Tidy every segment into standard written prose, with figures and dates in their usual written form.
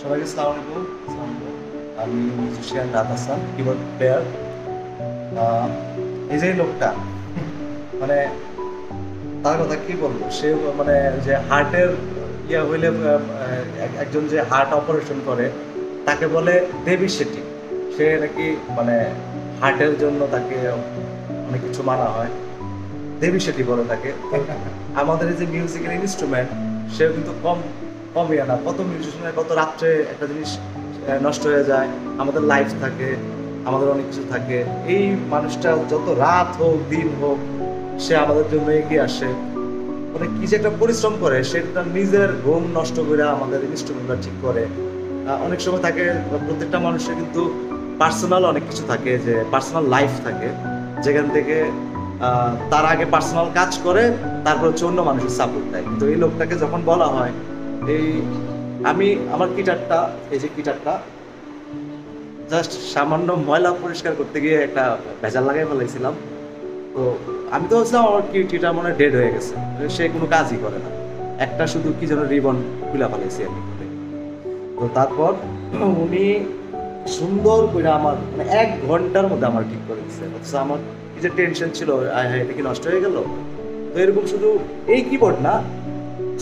সবাইকে আসসালামু আলাইকুম। আমি মিউজিশিয়ান রাত হাসান, কিবোর্ড প্লেয়ার। এই যে লোকটা, মানে তার কথা কি বলবো, সে মানে যে হার্টের ইয়া হইলে একজন যে হার্ট অপারেশন করে তাকে বলে দেবী শেঠি। সে নাকি মানে হার্টের জন্য তাকে অনেক কিছু মানা হয়, দেবী শেঠি বলে তাকে। আমাদের এই যে মিউজিক্যাল ইনস্ট্রুমেন্ট, সেও কিন্তু কম ইয়ে না। কত মিউজিশিয়ানের কত রাত্রে একটা জিনিস নষ্ট হয়ে যায়, আমাদের লাইফ থাকে, আমাদের অনেক কিছু থাকে। এই মানুষটা যত রাত হোক দিন হোক, সে আমাদের জন্য এগিয়ে আসে, মানে কি যে একটা পরিশ্রম করে, সেটা নিজের ঘুম নষ্ট করে আমাদের ইনস্ট্রুমেন্টটা ঠিক করে। অনেক সময় থাকে, প্রত্যেকটা মানুষের কিন্তু পার্সোনাল অনেক কিছু থাকে, যে পার্সোনাল লাইফ থাকে, যেখান থেকে তার আগে পার্সোনাল কাজ করে, তারপর হচ্ছে অন্য মানুষের সাপোর্ট দেয়। কিন্তু এই লোকটাকে যখন বলা হয়, এই আমি আমার গিটারটা, এই যে গিটারটা জাস্ট সামান্য ময়লা পরিষ্কার করতে গিয়ে একটা ভেজাল লাগাই ফেলাইছিলাম। তো আমি তো ভাবছিলাম আমার গিটার মনে হয় ডেড হয়ে গেছে, সে কোনো কাজই করে না, একটা শুধু কি যেন রিবন খুলে ফেলাইছি আমি। তো তারপর উনি সুন্দর করে আমার মানে 1 ঘন্টার মধ্যে আমার ঠিক করে দিচ্ছে। অথচ আমার কি যে টেনশন ছিল, আয় হায় এটা কি নষ্ট হয়ে গেল। তো এরকম শুধু এই কিবোর্ড না,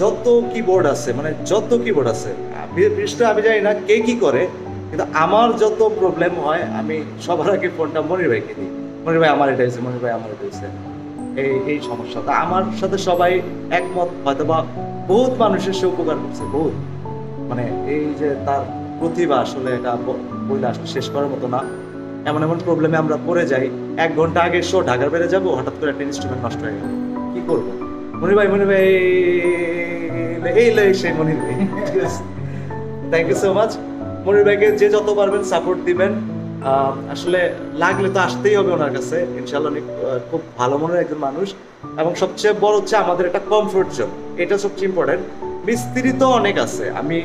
যত কিবোর্ড আছে, মানে যত কিবোর্ড আছে, বিশেষ করে আমি জানি না কে কি করে, কিন্তু আমার যত প্রবলেম হয় আমি সবার আগে ফোনটা মনির ভাইকে দিই। মনির ভাই আমার এটা হয়েছে, মনির ভাই আমার এটা হয়েছে, এই সমস্যা। তা আমার সাথে সবাই একমত, হয়তো বা বহুত মানুষের সে উপকার করছে, বহুত। মানে এই যে তার প্রতিভা, আসলে এটা বইলে আসলে শেষ করার মতো না। এমন এমন প্রবলেমে আমরা পড়ে যাই, 1 ঘন্টা আগে শো ঢাকার বেড়ে যাবো, হঠাৎ করে একটা ইনস্ট্রুমেন্ট নষ্ট হয়ে গেল, কি করবো? মনির ভাই, মনির ভাই, এই সেই মনির ভাই। ঠিক আছে, থ্যাংক ইউ সো মাচ। মনির ভাইকে যে যত পারবেন সাপোর্ট দিবেন। আসলে লাগলে তো আসতেই হবে ওনার কাছে, ইনশাল্লাহ। উনি খুব ভালো মনের একজন মানুষ, এবং সবচেয়ে বড় হচ্ছে আমাদের একটা কমফোর্ট জোন, এটা সবচেয়ে ইম্পর্টেন্ট। মিস্ত্রি তো অনেক আছে, আমি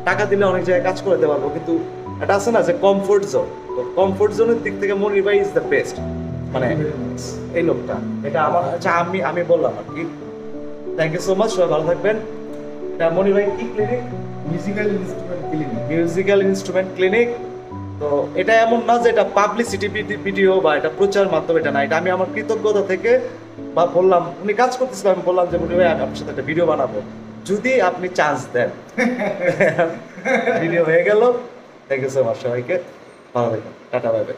টাকা দিলে অনেক জায়গায় কাজ করে দিতে পারবো, কিন্তু এটা আছে না যে কমফোর্ট জোন। তো কমফোর্ট জোনের দিক থেকে মনির ভাই ইজ দ্য বেস্ট। মানে এই লোকটা, এটা আমার, আচ্ছা আমি বললাম আর কি। থ্যাংক ইউ সো মাচ, সবাই ভালো থাকবেন। এটা মনির ভাই কি ক্লিনিক? Musical instrument clinic. তো এটা এমন না যে এটা পাবলিসিটি ভিডিও বা এটা প্রচার মাধ্যম, এটা না। এটা আমি আমার কৃতজ্ঞতা থেকে বা বললাম, উনি কাজ করতেছিলাম, আমি বললাম যে মনির ভাই আমি আপনার সাথে একটা ভিডিও বানাবো, যদি আপনি চান্স দেন। ভিডিও হয়ে গেল। থ্যাংক ইউ সো মাচ, সবাইকে ভালো থাকবেন, টাটা, বাই বাই।